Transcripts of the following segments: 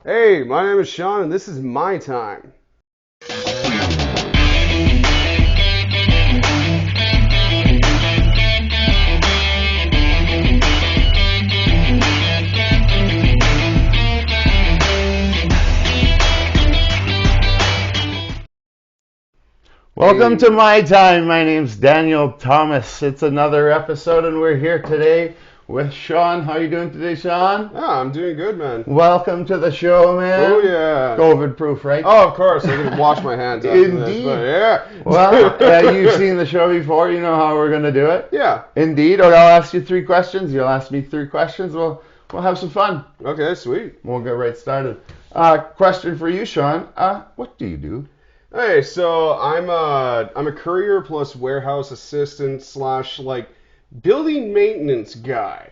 Hey, my name is Sean, and this is my time. Welcome Hey, to my time. My name's Daniel Thomas. It's another episode, and we're here today with Sean. How you doing today, Sean? I'm doing good, man. Welcome to the show, Oh man. yeah. COVID proof, right? Oh, of course. I can wash my hands after this, but Indeed. Well, yeah. you've seen the show before. You know how we're gonna do it. Yeah. Indeed. Or I'll ask you three questions. You'll ask me three questions. We'll have some fun. Okay, sweet. We'll get right started. Question for you, Sean. What do you do? Hey, so I'm a courier plus warehouse assistant slash building maintenance guy,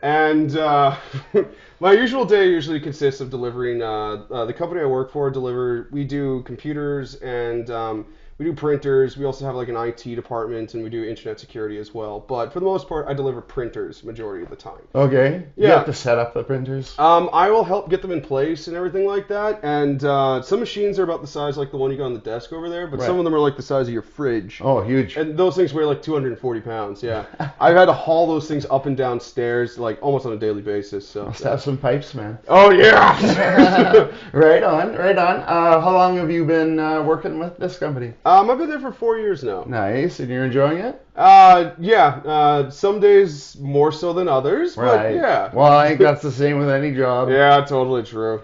and my usual day usually consists of delivering. The company I work for deliver. We do computers and we do printers. We also have like an IT department and we do internet security as well. But for the most part, I deliver printers majority of the time. Okay. You Yeah. have to set up the printers. I will help get them in place and everything like that. And some machines are about the size like the one you got on the desk over there, but some Right. of them are like the size of your fridge. Oh, huge. And those things weigh like 240 pounds. Yeah, I've had to haul those things up and down stairs like almost on a daily basis. So. Must have some pipes, man. Oh yeah. Right on, right on. How long have you been working with this company? I've been there for 4 years now. Nice, and you're enjoying it? Yeah. Some days more so than others, but yeah. Well, I think that's the same with any job. Yeah, totally true.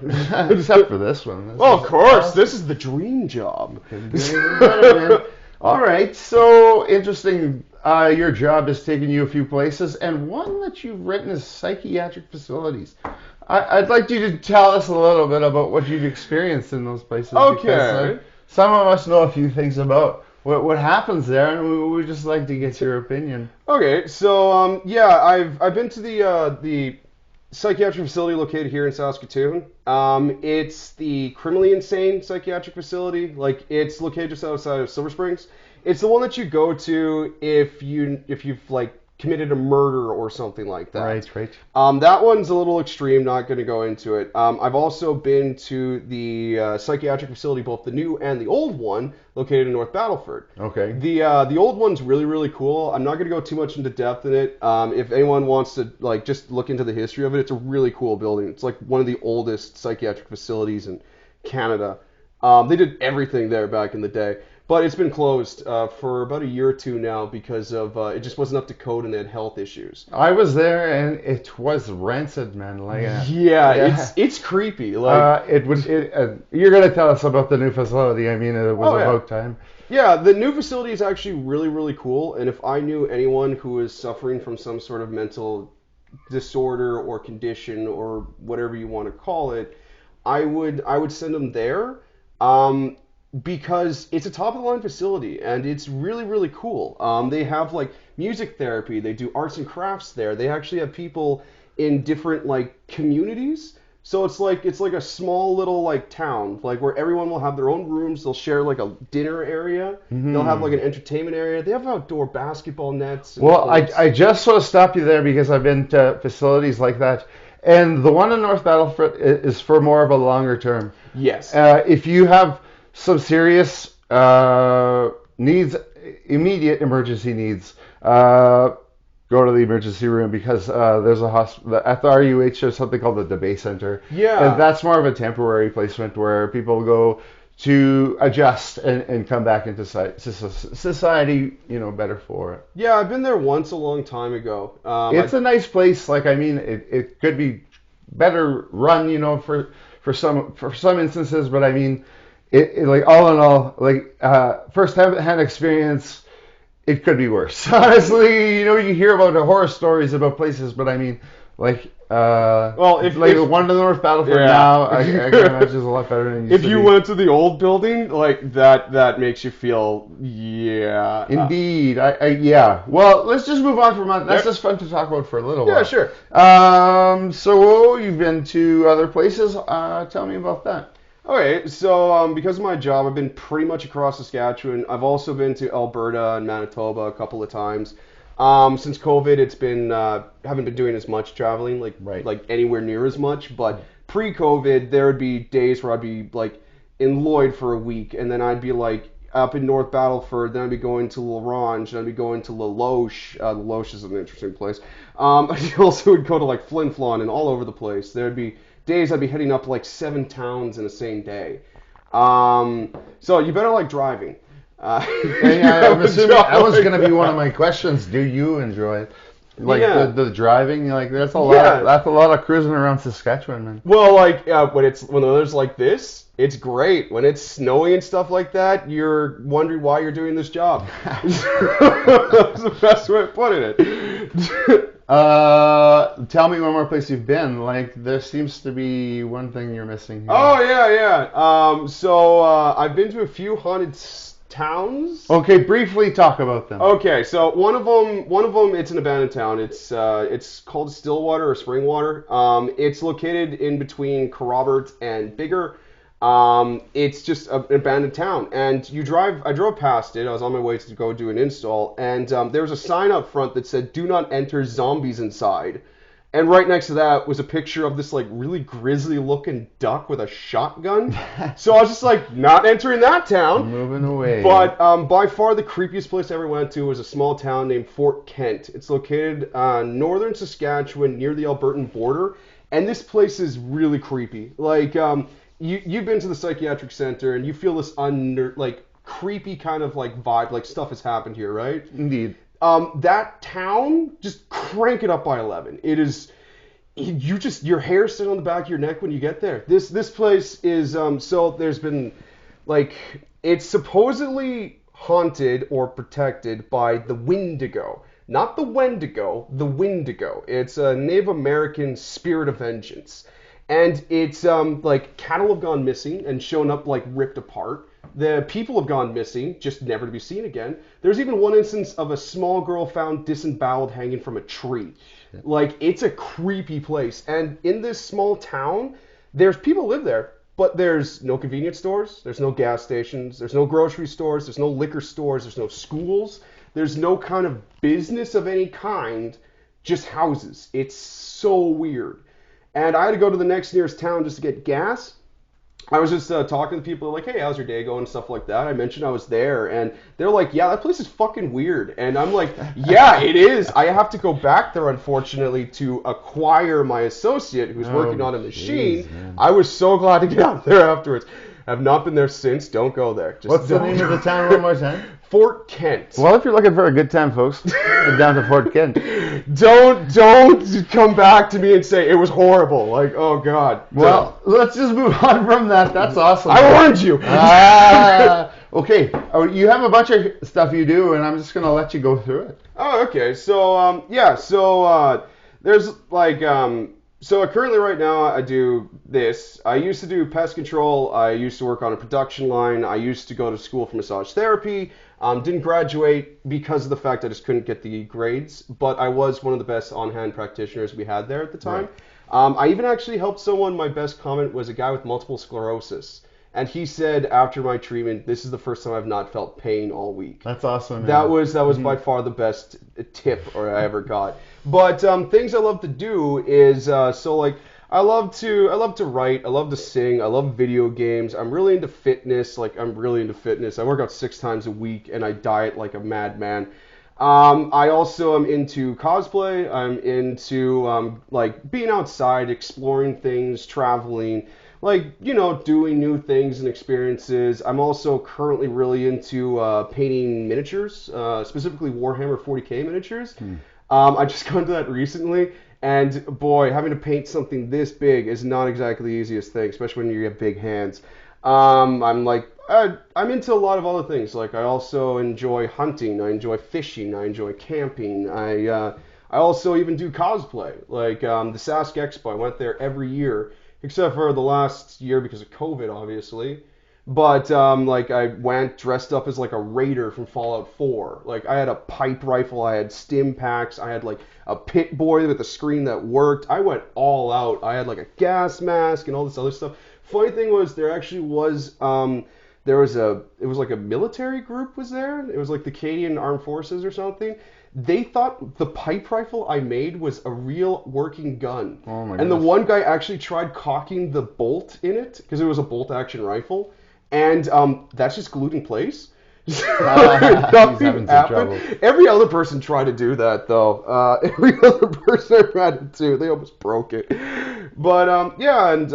Except for this one. This Well, of is course, this is the dream job. couldn't get any better, man. All right, so interesting. Your job has taken you a few places, and one that you've written is psychiatric facilities. I'd like you to tell us a little bit about what you've experienced in those places. Okay. Because, some of us know a few things about what happens there, and we would just like to get your opinion. Okay, so yeah, I've been to the psychiatric facility located here in Saskatoon. It's the criminally insane psychiatric facility. Like it's located just outside of Silver Springs. It's the one that you go to if you've like committed a murder or something like that. Right. That one's a little extreme. Not going to go into it. I've also been to the psychiatric facility, both the new and the old one, located in North Battleford. Okay. The old one's really cool. I'm not going to go too much into depth in it. If anyone wants to like just look into the history of it, it's a really cool building. It's like one of the oldest psychiatric facilities in Canada. They did everything there back in the day, but it's been closed for about a year or two now because of it just wasn't up to code and they had health issues. I was there and it was rancid, man. Yeah, it's creepy. Like You're gonna tell us about the new facility. I mean, it was Oh, yeah. about time. Yeah, the new facility is actually really cool. And if I knew anyone who is suffering from some sort of mental disorder or condition or whatever you want to call it, I would send them there. Um, because it's a top of the line facility and it's really cool. They have like music therapy, they do arts and crafts there. They actually have people in different like communities. So it's like a small little like town, like where everyone will have their own rooms. They'll share like a dinner area. They'll have like an entertainment area. They have outdoor basketball nets and Well, courts. I just sort of stopped you there because I've been to facilities like that, and the one in North Battleford is for more of a longer term. Yes. If you have some serious needs, immediate emergency needs, go to the emergency room because there's a hospital at the RUH. There's something called the debate center, Yeah. and that's more of a temporary placement where people go to adjust and come back into society, better for it. Yeah, I've been there once a long time ago. It's a nice place. Like, I mean, it could be better run, for some instances, but I mean, it like all in all, like first hand experience, it could be worse. Honestly, you hear about the horror stories about places, but I mean, like, Well, if the one in the North Battleford Yeah. now, I can imagine is a lot better than it used if to you be. went to the old building, like that makes you feel yeah. Indeed, yeah. Well, let's just move on from that. That's Yeah. just fun to talk about for a little Yeah, while. sure. So you've been to other places. Tell me about that. Okay, so because of my job, I've been pretty much across Saskatchewan. I've also been to Alberta and Manitoba a couple of times. Since COVID, it's been haven't been doing as much traveling, like Right. like anywhere near as much, but pre-COVID, there would be days where I'd be like in Lloyd for a week, and then I'd be like up in North Battleford, then I'd be going to La Ronge, then I'd be going to La Loche. La Loche is an interesting place. I also would go to like Flin Flon and all over the place. There'd be days I'd be heading up like 7 towns in the same day. So you better like driving. Yeah, I'm assuming that was going to be one of my questions. Do you enjoy it? Like the driving, like that's a lot. That's a lot of cruising around Saskatchewan, man. Well, like when the weather's like this, it's great. When it's snowy and stuff like that, you're wondering why you're doing this job. That's the best way of putting it. Tell me one more place you've been. Like there seems to be one thing you're missing here. Oh yeah. So I've been to a few haunted towns. Okay, briefly talk about them. Okay, so one of them, it's an abandoned town. It's called Stillwater or Springwater. It's located in between Kerrobert and Bigger. It's just an abandoned town, and I drove past it. I was on my way to go do an install, and there was a sign up front that said, "Do not enter, zombies inside." And right next to that was a picture of this like really grisly looking duck with a shotgun. So I was just like, not entering that town. Moving away. But by far the creepiest place I ever went to was a small town named Fort Kent. It's located northern Saskatchewan near the Albertan border. And this place is really creepy. Like, you've been to the psychiatric center and you feel this creepy kind of like vibe, like stuff has happened here, right? Indeed. That town, just crank it up by 11. It is, your hair sitting on the back of your neck when you get there. This place is, so there's been, like, it's supposedly haunted or protected by the Wendigo. Not the Wendigo, the Wendigo. It's a Native American spirit of vengeance. And it's, like, cattle have gone missing and shown up, like, ripped apart. The people have gone missing, just never to be seen again. There's even one instance of a small girl found disemboweled hanging from a tree. Shit. Like, it's a creepy place. And in this small town, there's people live there, but there's no convenience stores, there's no gas stations, there's no grocery stores, there's no liquor stores, there's no schools, there's no kind of business of any kind, just houses. It's so weird. And I had to go to the next nearest town just to get gas. I was just talking to people like, hey, how's your day going and stuff like that. I mentioned I was there, and they're like, yeah, that place is fucking weird. And I'm like, yeah, it is. I have to go back there, unfortunately, to acquire my associate who's working on a machine. Geez, I was so glad to get out there afterwards. I've not been there since. Don't go there. Just What's the name of the town one more time? Fort Kent. Well, if you're looking for a good time, folks, head down to Fort Kent. Don't come back to me and say it was horrible. Like, oh God. Well, let's just move on from that. That's awesome. I warned you. Okay. You have a bunch of stuff you do, and I'm just gonna let you go through it. Oh, okay. So, there's like, so currently right now I do this. I used to do pest control. I used to work on a production line. I used to go to school for massage therapy. Didn't graduate because of the fact I just couldn't get the grades, but I was one of the best on-hand practitioners we had there at the time. Right. I even actually helped someone. My best comment was a guy with multiple sclerosis. And he said after my treatment, this is the first time I've not felt pain all week. That's awesome. Man. That was by far the best tip I ever got. But things I love to do is I love to write, I love to sing, I love video games. I'm really into fitness. I work out 6 times a week and I diet like a madman. I also am into cosplay. I'm into like being outside, exploring things, traveling. Like, doing new things and experiences. I'm also currently really into painting miniatures, specifically Warhammer 40K miniatures. I just got into that recently, and boy, having to paint something this big is not exactly the easiest thing, especially when you have big hands. I'm into a lot of other things. Like, I also enjoy hunting, I enjoy fishing, I enjoy camping. I also even do cosplay. Like, the Sask Expo, I went there every year. Except for the last year because of COVID, obviously. But, I went dressed up as, like, a raider from Fallout 4. Like, I had a pipe rifle, I had stim packs, I had, like, a pit boy with a screen that worked. I went all out. I had, like, a gas mask and all this other stuff. Funny thing was, there actually was, it was like a military group was there. It was, like, the Canadian Armed Forces or something. They thought the pipe rifle I made was a real working gun. Oh my And the goodness. one guy actually tried cocking the bolt in it because it was a bolt action rifle, and that's just glued in place. He's Nothing having some happened. trouble. Every other person tried to do that though. Every other person I ran into, they almost broke it. But yeah, and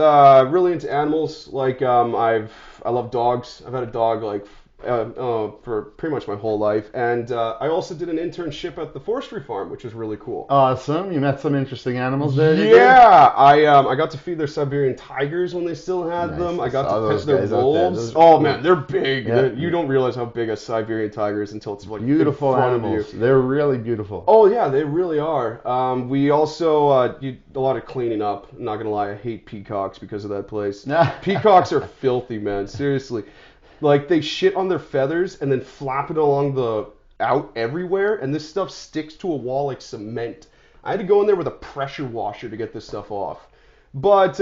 really into animals. Like I love dogs. I've had a dog like for pretty much my whole life, and I also did an internship at the forestry farm, which was really cool. Awesome. You met some interesting animals there, did you? Yeah, I got to feed their Siberian tigers when they still had Nice. them. I I got saw to those pet their guys out there. wolves. Those are Oh cool. man, they're big. Yeah. You don't realize how big a Siberian tiger is until it's like Beautiful in front of you. animals. They're really beautiful. Oh yeah, they really are. We also did a lot of cleaning up. I'm not gonna lie, I hate peacocks because of that place. Peacocks are filthy, man. Seriously, like they shit on their feathers and then flap it along the out everywhere, and this stuff sticks to a wall like cement. I had to go in there with a pressure washer to get this stuff off. But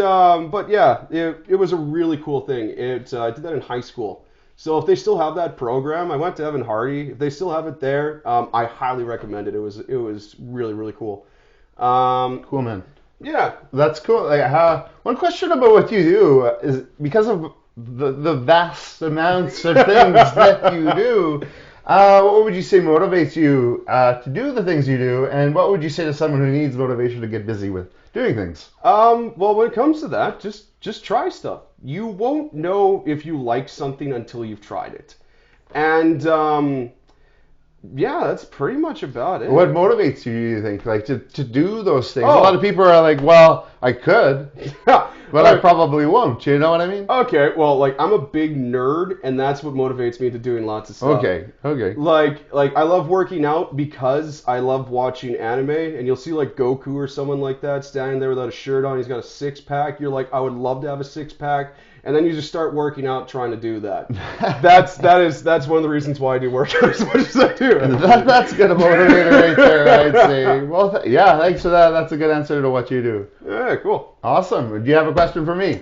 yeah, it was a really cool thing. I did that in high school. So if they still have that program, I went to Evan Hardy. If they still have it there, I highly recommend it. It was really really cool. Cool, man. Yeah. That's cool. Like, one question about what you do is because of the vast amounts of things that you do. What would you say motivates you to do the things you do, and what would you say to someone who needs motivation to get busy with doing things? Well, when it comes to that, just try stuff. You won't know if you like something until you've tried it. And yeah, that's pretty much about it. What motivates you, do you think, like to do those things? Oh. A lot of people are like, well, I could, but I probably won't. You know what I mean? Okay, well, like I'm a big nerd, and that's what motivates me to doing lots of stuff. Okay. Like I love working out because I love watching anime, and you'll see like Goku or someone like that standing there without a shirt on. He's got a six pack. You're like, I would love to have a six pack. And then you just start working out trying to do that. That's one of the reasons why I do work out as much as I do. That's a good motivator right there, I'd say. Well, yeah, thanks for that. That's a good answer to what you do. Yeah, cool. Awesome. Do you have a question for me?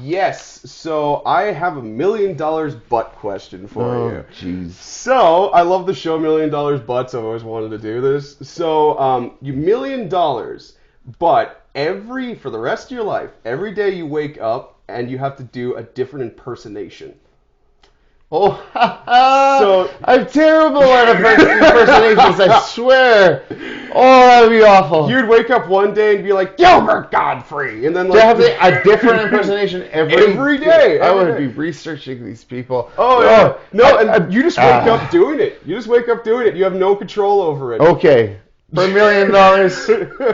Yes. So I have $1 million butt question for you. Jeez. So I love the show $1 Million Butts. I've always wanted to do this. So you $1 million, but for the rest of your life, every day you wake up and you have to do a different impersonation. Oh, So- I'm terrible at impersonations, I swear. Oh, that'd be awful. You'd wake up one day and be like, Gilbert Godfrey, and then To like have a different impersonation every day. I every would day. be researching these people. Oh yeah. No, and you just wake up doing it. You just wake up doing it. You have no control over it. Okay. For $1 million,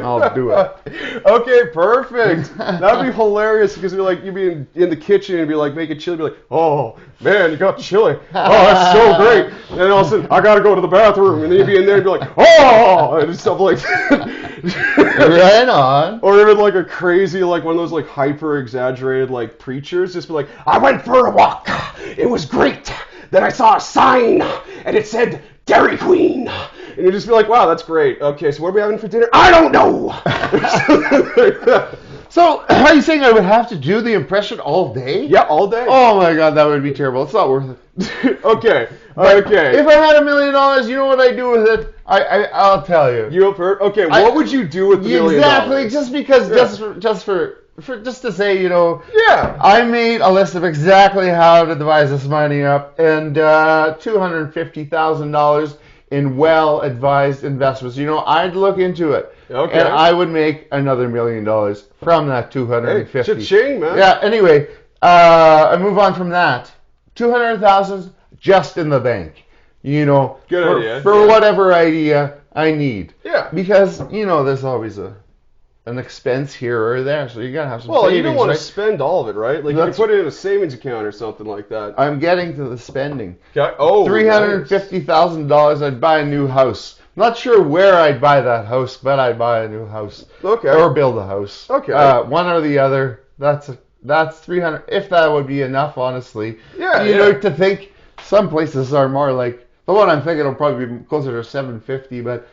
I'll do it. Okay, perfect. That'd be hilarious because you'd be in the kitchen and be like making chili, be like, oh man, you got chili. Oh, that's so great. And then all of a sudden, I gotta go to the bathroom, and then you'd be in there and be like, oh, and stuff like that. Right on. Or even like a crazy, like one of those like hyper exaggerated like preachers, just be like, I went for a walk. It was great. Then I saw a sign and it said Dairy Queen. And you just be like, wow, that's great. Okay, so what are we having for dinner? I don't know. So, are you saying I would have to do the impression all day? Yeah, all day. Oh my god, that would be terrible. It's not worth it. Okay. But Okay. If I had $1 million, you know what I'd do with it? I'll tell you. Okay, what would you do with the $1 million? Exactly, just because, Yeah. just to say, you know, Yeah. I made a list of exactly how to devise this money up, and $250,000 in well-advised investments. You know, I'd look into it, Okay. and I would make another $1 million from that Hey, 250. cha-ching, man. Yeah. Anyway, I move on from that. 200,000 just in the bank. You know, Good idea, for yeah. whatever idea I need. Yeah. Because you know, there's always an expense here or there, so you gotta have some Well, savings. you don't want right? to spend all of it, right? Like, you That's- can put it in a savings account or something like that. I'm getting to the spending. Okay. Oh, $350,000, I'd buy a new house. Not sure where I'd buy that house, but I'd buy a new house. Okay. Or build a house. Okay. One or the other. That's 300. If that would be enough, honestly. Yeah, You yeah. know, to think some places are more like the one I'm thinking will probably be closer to 750, but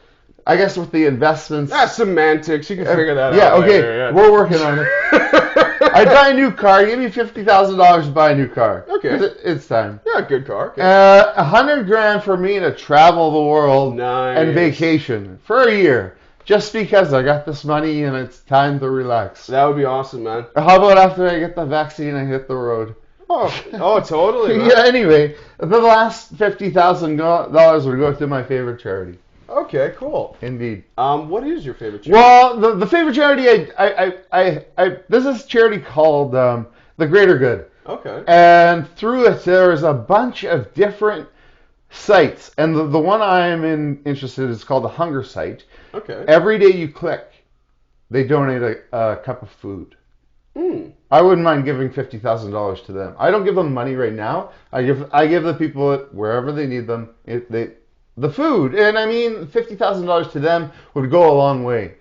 I guess with the investments. That's semantics. You can figure that Yeah. out. Okay. later, yeah. We're working on it. I'd buy a new car. Give me $50,000 to buy a new car. Okay. It's time. Yeah, good car. Okay. $100,000 for me to travel the world Nice. and vacation for a year, just because I got this money and it's time to relax. That would be awesome, man. How about after I get the vaccine, I hit the road? Oh, totally. Man. Yeah. Anyway, the last $50,000 would go to my favorite charity. Okay, cool. Indeed. What is your favorite charity? Well, the favorite charity there's this charity called The Greater Good. Okay. And through it, there's a bunch of different sites. And the one I'm interested in is called the Hunger Site. Okay. Every day you click, they donate a cup of food. I wouldn't mind giving $50,000 to them. I don't give them money right now. I give the people it wherever they need them. The food, and I mean $50,000 to them would go a long way.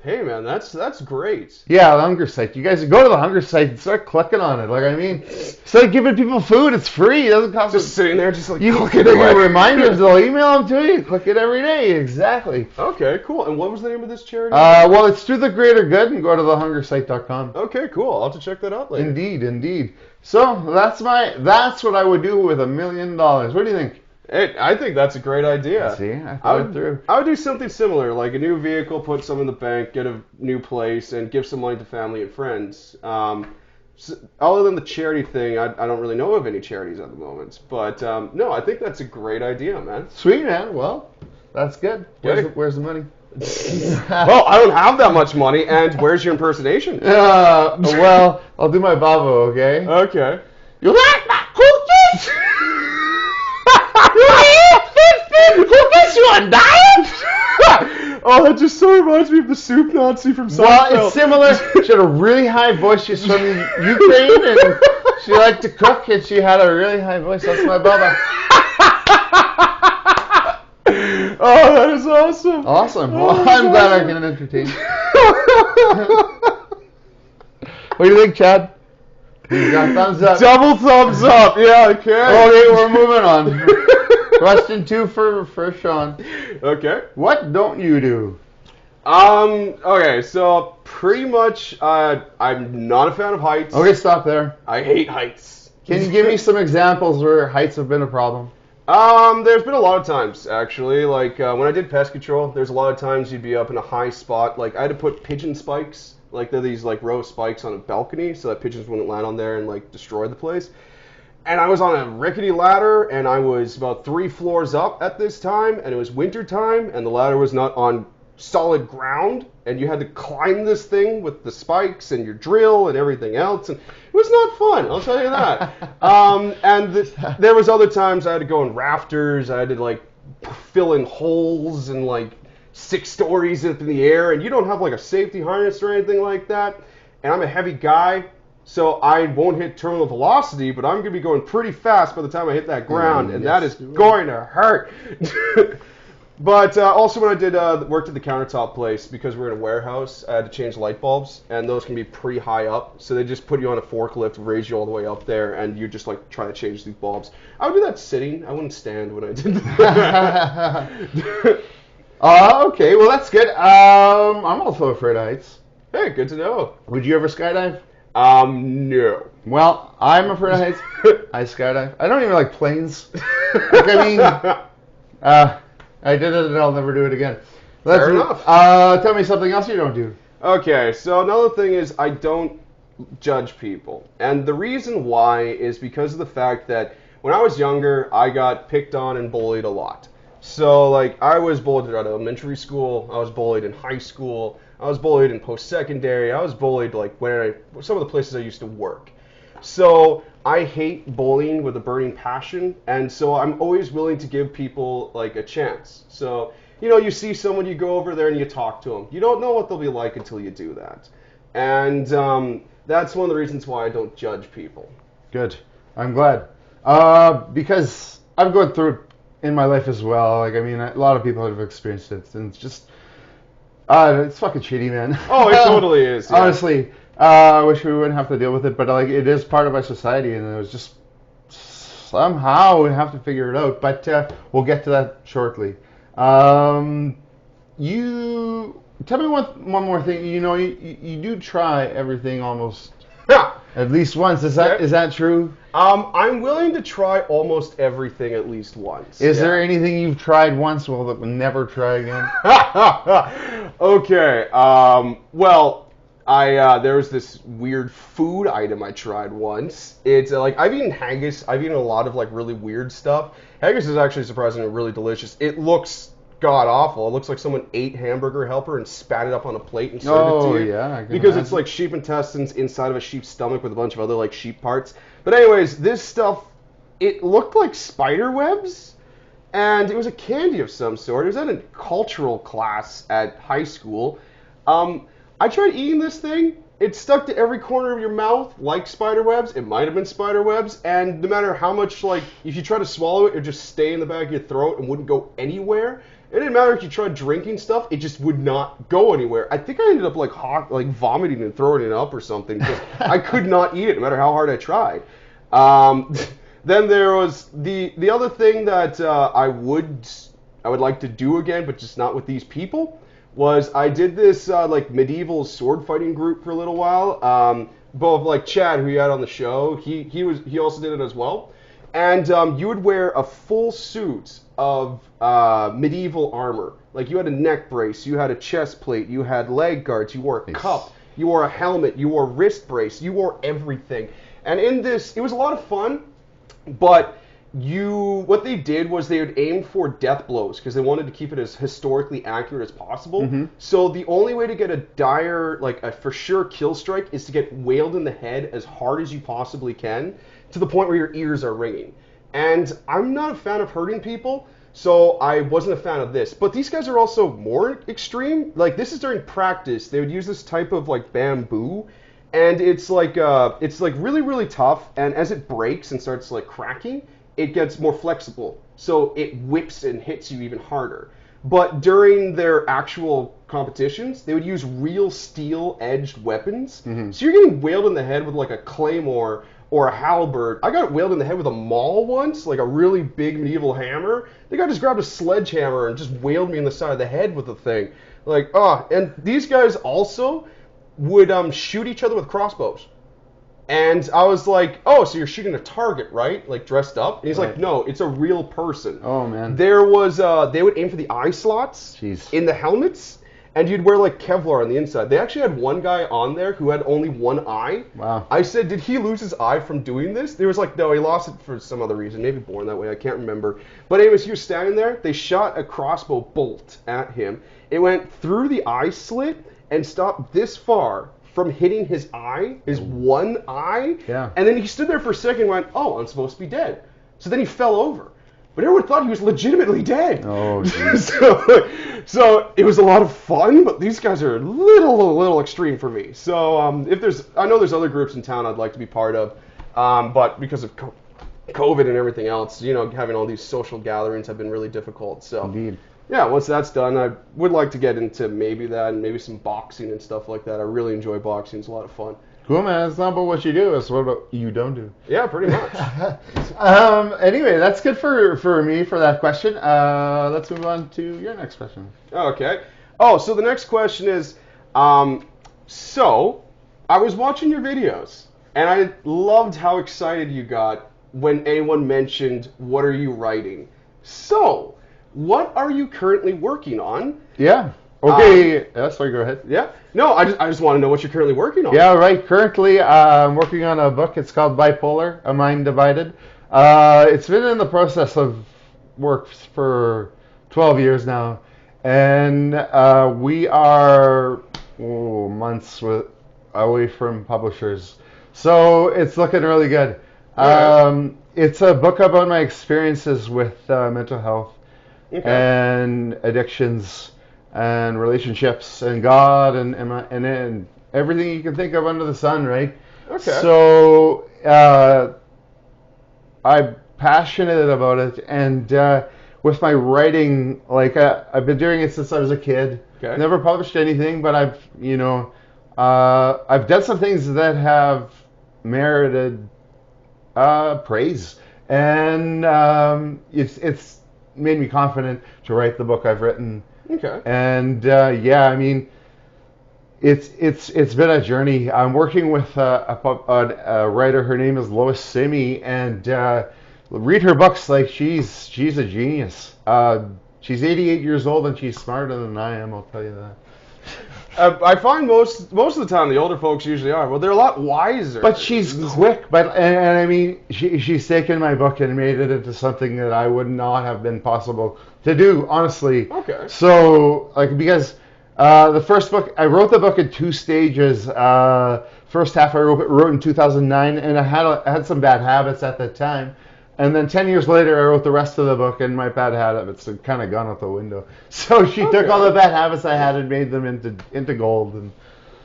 Hey man, that's great. Yeah, the Hunger Site. You guys go to the Hunger Site and start clicking on it. Like I mean, start giving people food. It's free. It doesn't cost. Just sitting there, just like you clicking get away. reminders. They'll email them to you. Click it every day. Exactly. Okay, cool. And what was the name of this charity? Well, it's through the Greater Good, and go to thehungersite.com. Okay, cool. I'll have to check that out later. Indeed. So that's what I would do with $1 million. What do you think? Hey, I think that's a great idea. See, I thought it through. I would do something similar, like a new vehicle, put some in the bank, get a new place, and give some money to family and friends. Other than the charity thing, I don't really know of any charities at the moment. But no, I think that's a great idea, man. Sweet, man. Well, that's good. Where's the money? Well, I don't have that much money, and where's your impersonation? Well, I'll do my Bavo, okay? Okay. You like my cookies? You eat 15 cookies? You on diet? Oh, that just so reminds me of the soup Nazi from Seinfeld. Well, it's similar. She had a really high voice. She's from Ukraine, and she liked to cook, and she had a really high voice. That's my Baba. Oh, that is awesome. Awesome. Well, I'm glad I can entertain. What do you think, Chad? You got thumbs up. Double thumbs up. Yeah, okay. Okay, we're moving on. Question 2 for Sean. Okay. What don't you do? Okay, so pretty much, I'm not a fan of heights. Okay, stop there. I hate heights. Can you give me some examples where heights have been a problem? There's been a lot of times, actually. Like, when I did pest control, there's a lot of times you'd be up in a high spot. Like, I had to put pigeon spikes. Like, they're these, like, row of spikes on a balcony so that pigeons wouldn't land on there and, like, destroy the place. And I was on a rickety ladder, and I was about 3 floors up at this time, and it was winter time, and the ladder was not on solid ground, and you had to climb this thing with the spikes and your drill and everything else, and it was not fun, I'll tell you that. There was other times I had to go in rafters, I had to, like, fill in holes and, like, 6 stories up in the air, and you don't have, like, a safety harness or anything like that, and I'm a heavy guy, so I won't hit terminal velocity, but I'm going to be going pretty fast by the time I hit that ground, and that is going to hurt. But also when I did worked at the countertop place, because we're in a warehouse, I had to change light bulbs, and those can be pretty high up, so they just put you on a forklift, raise you all the way up there, and you just like try to change these bulbs. I would do that sitting. I wouldn't stand when I did that. Okay, well that's good. I'm also afraid of heights. Hey, good to know. Would you ever skydive? No. Well, I'm afraid of heights. I skydive. I don't even like planes. Like, I mean, I did it and I'll never do it again. Fair enough. Tell me something else you don't do. Okay, so another thing is I don't judge people. And the reason why is because of the fact that when I was younger, I got picked on and bullied a lot. So, like, I was bullied at elementary school, I was bullied in high school, I was bullied in post-secondary, I was bullied, like, some of the places I used to work. So, I hate bullying with a burning passion, and so I'm always willing to give people, like, a chance. So, you know, you see someone, you go over there and you talk to them. You don't know what they'll be like until you do that. And that's one of the reasons why I don't judge people. Good. I'm glad. Because I've gone through it in my life as well. Like, I mean, a lot of people have experienced it, and it's just, it's fucking shitty, man. Oh, it totally is. Yeah. Honestly, I wish we wouldn't have to deal with it, but like, it is part of our society, and it was just somehow we have to figure it out. But we'll get to that shortly. You tell me one more thing. You know, you do try everything almost At least once. Is that true? I'm willing to try almost everything at least once. Is there anything you've tried once that will never try again? Okay. Well, there was this weird food item I tried once. It's like I've eaten haggis. I've eaten a lot of like really weird stuff. Haggis is actually surprisingly really delicious. It looks god awful. It looks like someone ate Hamburger Helper and spat it up on a plate and served it to you. Yeah, because it's like sheep intestines inside of a sheep's stomach with a bunch of other like sheep parts. But anyways, this stuff, it looked like spider webs, and it was a candy of some sort. It was at a cultural class at high school. I tried eating this thing. It stuck to every corner of your mouth like spider webs. It might have been spider webs, and no matter how much, like, if you try to swallow it, it would just stay in the back of your throat and wouldn't go anywhere. It didn't matter if you tried drinking stuff; it just would not go anywhere. I think I ended up like vomiting and throwing it up or something because I could not eat it no matter how hard I tried. Then there was the other thing that I would like to do again, but just not with these people. Was I did this like medieval sword fighting group for a little while. Both like Chad, who you had on the show, he also did it as well. And you would wear a full suit of medieval armor. Like you had a neck brace, you had a chest plate, you had leg guards, you wore a cup, you wore a helmet, you wore a wrist brace, you wore everything. And in this, it was a lot of fun, but what they did was they would aim for death blows because they wanted to keep it as historically accurate as possible. Mm-hmm. So the only way to get a dire, like a for sure kill strike is to get whaled in the head as hard as you possibly can to the point where your ears are ringing. And I'm not a fan of hurting people, so I wasn't a fan of this. But these guys are also more extreme. Like this is during practice. They would use this type of like bamboo, and it's like really, really tough. And as it breaks and starts like cracking, it gets more flexible, so it whips and hits you even harder. But during their actual competitions, they would use real steel-edged weapons. Mm-hmm. So you're getting whaled in the head with like a claymore or a halberd. I got whaled in the head with a maul once, like a really big medieval hammer. The guy just grabbed a sledgehammer and just whaled me in the side of the head with the thing. Like, and these guys also would shoot each other with crossbows. And I was like, oh, so you're shooting a target, right? Like dressed up? And he's like, no, it's a real person. Oh, man. There was, they would aim for the eye slots in the helmets, and you'd wear like Kevlar on the inside. They actually had one guy on there who had only one eye. Wow. I said, did he lose his eye from doing this? They was like, no, he lost it for some other reason. Maybe born that way, I can't remember. But anyways, he was standing there. They shot a crossbow bolt at him. It went through the eye slit and stopped this far from hitting his eye, his one eye. Yeah. And then he stood there for a second and went, oh, I'm supposed to be dead. So then he fell over. But everyone thought he was legitimately dead. Oh, so it was a lot of fun, but these guys are a little extreme for me. So I know there's other groups in town I'd like to be part of, but because of COVID and everything else, having all these social gatherings have been really difficult. So. Indeed. Yeah, once that's done, I would like to get into maybe that and maybe some boxing and stuff like that. I really enjoy boxing. It's a lot of fun. Cool, man. It's not about what you do. It's what you don't do. Yeah, pretty much. Anyway, that's good for me for that question. Let's move on to your next question. Okay. So the next question is, so I was watching your videos, and I loved how excited you got when anyone mentioned, what are you writing? So... what are you currently working on? Yeah. Okay. Sorry, go ahead. Yeah. No, I just want to know what you're currently working on. Yeah, right. Currently, I'm working on a book. It's called Bipolar, A Mind Divided. It's been in the process of work for 12 years now. And we are months away from publishers. So it's looking really good. It's a book about my experiences with mental health. Okay. And addictions and relationships and God and everything you can think of under the sun, right? Okay. So I'm passionate about it, and with my writing, like I've been doing it since I was a kid. Okay. Never published anything, but I've done some things that have merited praise, and it's made me confident to write the book I've written. Okay. And I mean, it's been a journey. I'm working with a writer. Her name is Lois Simi, and read her books. Like she's a genius. She's 88 years old, and she's smarter than I am. I'll tell you that. I find most of the time the older folks usually are. Well, they're a lot wiser. But she's quick. And I mean, she's taken my book and made it into something that I would not have been possible to do, honestly. Okay. So, like, because the first book, I wrote the book in 2 stages. First half I wrote in 2009, and I had some bad habits at that time. And then 10 years later, I wrote the rest of the book, and my bad habits had kind of gone out the window. So she took all the bad habits I had and made them into gold. And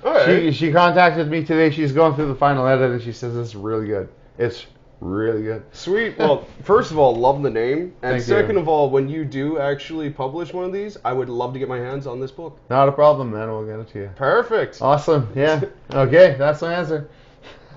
right. she contacted me today. She's going through the final edit, and she says it's really good. It's really good. Sweet. Well, first of all, love the name. And Thank second you. of all, when you do actually publish one of these, I would love to get my hands on this book. Not a problem, man. We'll get it to you. Perfect. Awesome. Yeah. Okay, that's my answer.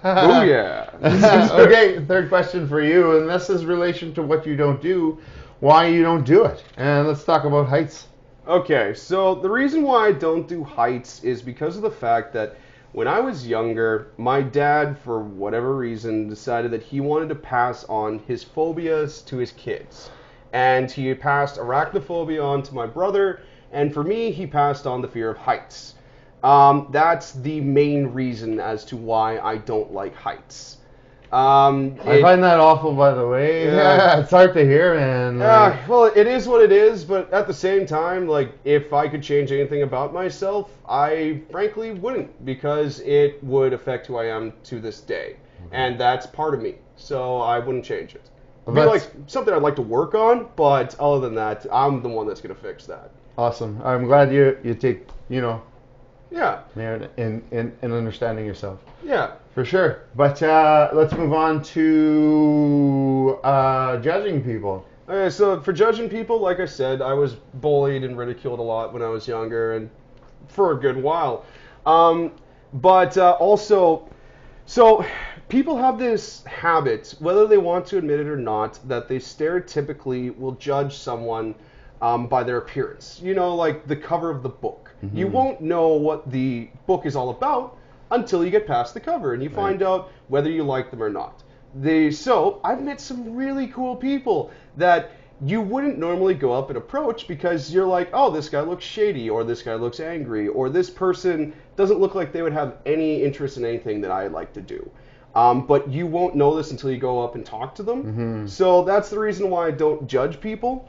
Oh, yeah. Okay, third question for you, and this is relation to what you don't do, why you don't do it. And let's talk about heights. Okay, so the reason why I don't do heights is because of the fact that when I was younger, my dad, for whatever reason, decided that he wanted to pass on his phobias to his kids. And he passed arachnophobia on to my brother, and for me, he passed on the fear of heights. That's the main reason as to why I don't like heights. I find that awful, by the way. Yeah, it's hard to hear, man. Yeah, well, it is what it is, but at the same time, like, if I could change anything about myself, I frankly wouldn't, because it would affect who I am to this day. And that's part of me, so I wouldn't change it. It'd be like something I'd like to work on, but other than that, I'm the one that's going to fix that. Awesome. I'm glad you take, Yeah. merit in understanding yourself. Yeah. For sure. But let's move on to judging people. Okay, so for judging people, like I said, I was bullied and ridiculed a lot when I was younger, and for a good while. But also, so people have this habit, whether they want to admit it or not, that they stereotypically will judge someone by their appearance. You know, like the cover of the book. Mm-hmm. You won't know what the book is all about until you get past the cover and you find out whether you like them or not. So I've met some really cool people that you wouldn't normally go up and approach because you're like, oh, this guy looks shady, or this guy looks angry, or this person doesn't look like they would have any interest in anything that I like to do. But you won't know this until you go up and talk to them. Mm-hmm. So that's the reason why I don't judge people.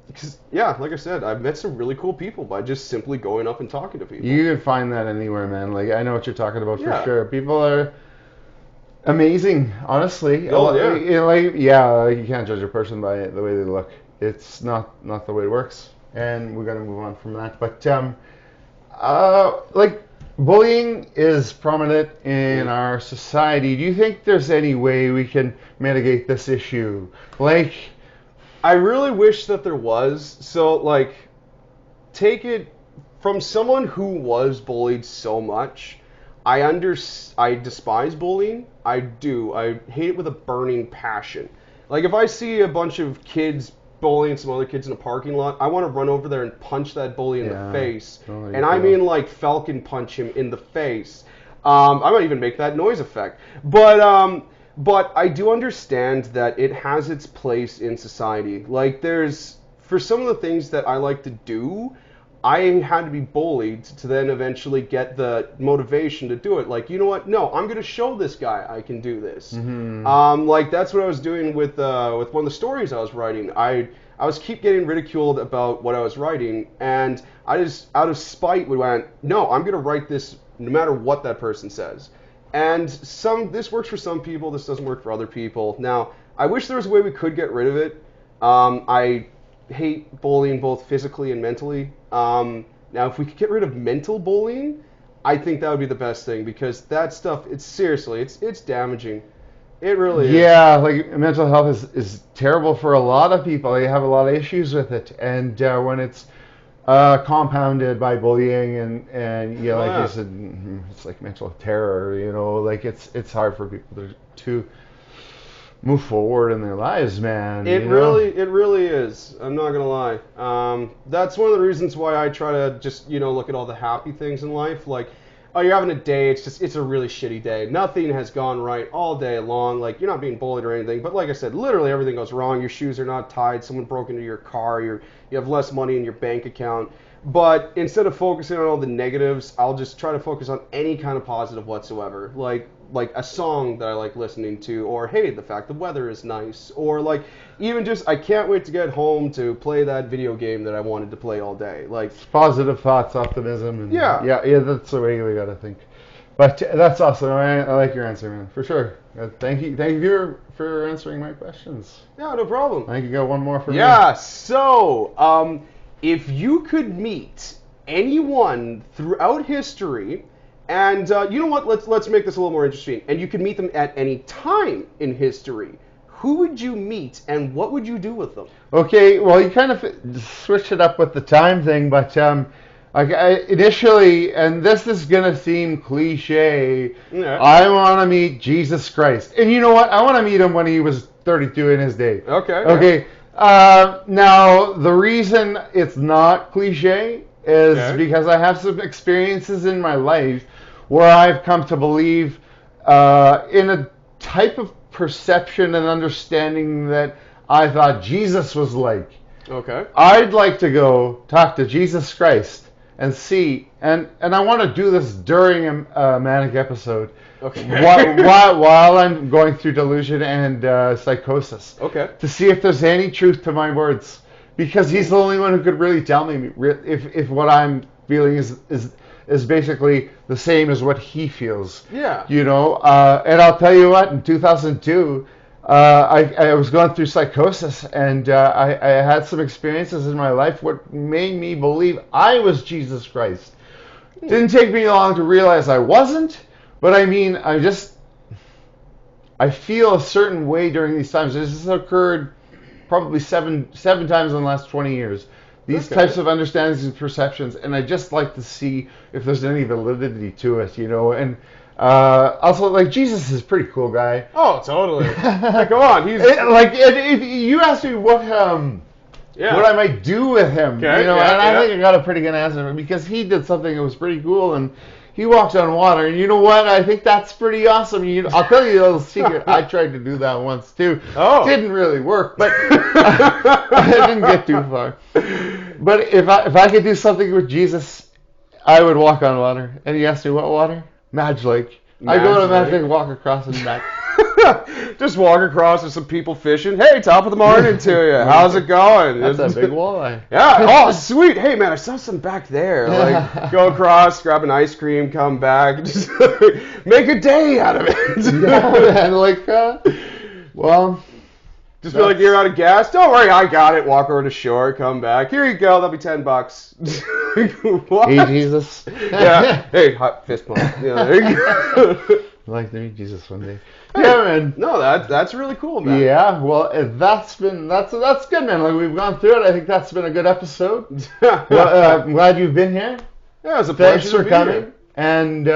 Because, yeah, like I said, I've met some really cool people by just simply going up and talking to people. You can find that anywhere, man. Like, I know what you're talking about for sure. People are amazing, honestly. Oh, yeah. You can't judge a person by the way they look. It's not the way it works. And we're going to move on from that. But, bullying is prominent in our society. Do you think there's any way we can mitigate this issue? Like, I really wish that there was. So, like, take it from someone who was bullied so much. I despise bullying. I do. I hate it with a burning passion. Like, if I see a bunch of kids bullying some other kids in a parking lot, I want to run over there and punch that bully in the face. And I mean, like, Falcon punch him in the face. I might even make that noise effect. But I do understand that it has its place in society. Like, for some of the things that I like to do, I had to be bullied to then eventually get the motivation to do it. Like, you know what? No, I'm going to show this guy I can do this. Mm-hmm. Like, that's what I was doing with one of the stories I was writing. I was keep getting ridiculed about what I was writing, and I just, out of spite, went, no, I'm going to write this no matter what that person says. And this works for some people, this doesn't work for other people. Now, I wish there was a way we could get rid of it. I hate bullying both physically and mentally. Now, if we could get rid of mental bullying, I think that would be the best thing, because that stuff, it's damaging. It really is. Yeah, like, mental health is terrible for a lot of people. They have a lot of issues with it. And when it's compounded by bullying and like you said, it's like mental terror, like it's hard for people to move forward in their lives, man. It really is. I'm not gonna lie. That's one of the reasons why I try to just, look at all the happy things in life. Like, oh, you're having a day. It's a really shitty day. Nothing has gone right all day long. Like, you're not being bullied or anything. But like I said, literally everything goes wrong. Your shoes are not tied. Someone broke into your car. You have less money in your bank account. But instead of focusing on all the negatives, I'll just try to focus on any kind of positive whatsoever. Like a song that I like listening to, or hey, the fact the weather is nice, or like even just I can't wait to get home to play that video game that I wanted to play all day. Like positive thoughts, optimism, and yeah, that's the way we gotta think. But that's awesome. I like your answer, man, for sure. Thank you for answering my questions. Yeah, no problem. I think you got one more for me. Yeah. So, if you could meet anyone throughout history. And you know what? Let's make this a little more interesting. And you can meet them at any time in history. Who would you meet, and what would you do with them? Okay, well, you kind of switched it up with the time thing, but initially, and this is gonna seem cliche, Yeah. I want to meet Jesus Christ. And you know what? I want to meet him when he was 32 in his day. Okay. Now, the reason it's not cliche is because I have some experiences in my life where I've come to believe in a type of perception and understanding that I thought Jesus was like. Okay. I'd like to go talk to Jesus Christ and see, and I want to do this during a manic episode. Okay. while I'm going through delusion and psychosis. Okay. To see if there's any truth to my words. Because he's the only one who could really tell me if what I'm feeling is basically the same as what he feels. Yeah. And I'll tell you what, in 2002, I was going through psychosis, and I had some experiences in my life what made me believe I was Jesus Christ. Didn't take me long to realize I wasn't, but I mean, I feel a certain way during these times. This has occurred probably seven times in the last 20 years. These types of understandings and perceptions, and I just like to see if there's any validity to it, And also, like, Jesus is a pretty cool guy. Oh, totally. Come on, he's if you asked me what I might do with him, I think I got a pretty good answer because he did something that was pretty cool, and he walked on water, and you know what? I think that's pretty awesome. I'll tell you a little secret. I tried to do that once too. Oh, didn't really work, but I didn't get too far. But if I could do something with Jesus, I would walk on water. And he asked me what water? Madge Lake. I go to Madge Lake and walk across and back. Just walk across with some people fishing. Hey, top of the morning to you. How's it going? That's a big walleye. Yeah. Oh, sweet. Hey, man, I saw some back there. Like, go across, grab an ice cream, come back, just make a day out of it. Yeah, man. Just feel like you're out of gas. Don't worry, I got it. Walk over to shore, come back. Here you go. That'll be $10. What? Hey, Jesus. Yeah. Hey, hot fist pump. Yeah, there you go. I'd like to meet Jesus one day. Yeah, man. No, that's really cool, man. Yeah, well, that's good, man. Like, we've gone through it. I think that's been a good episode. Well, I'm glad you've been here. Yeah, it was a pleasure. Thanks for coming. And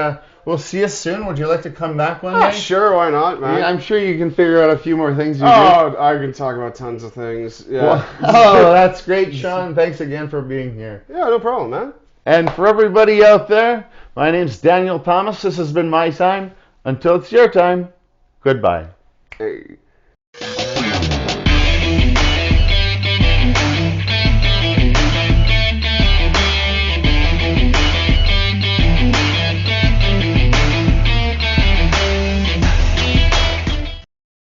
we'll see you soon. Would you like to come back one day? Sure, why not, man? Yeah, I'm sure you can figure out a few more things you do. I can talk about tons of things. Yeah. Well, that's great, Sean. Thanks again for being here. Yeah, no problem, man. And for everybody out there, my name's Daniel Thomas. This has been my time. Until it's your time, goodbye. Hey.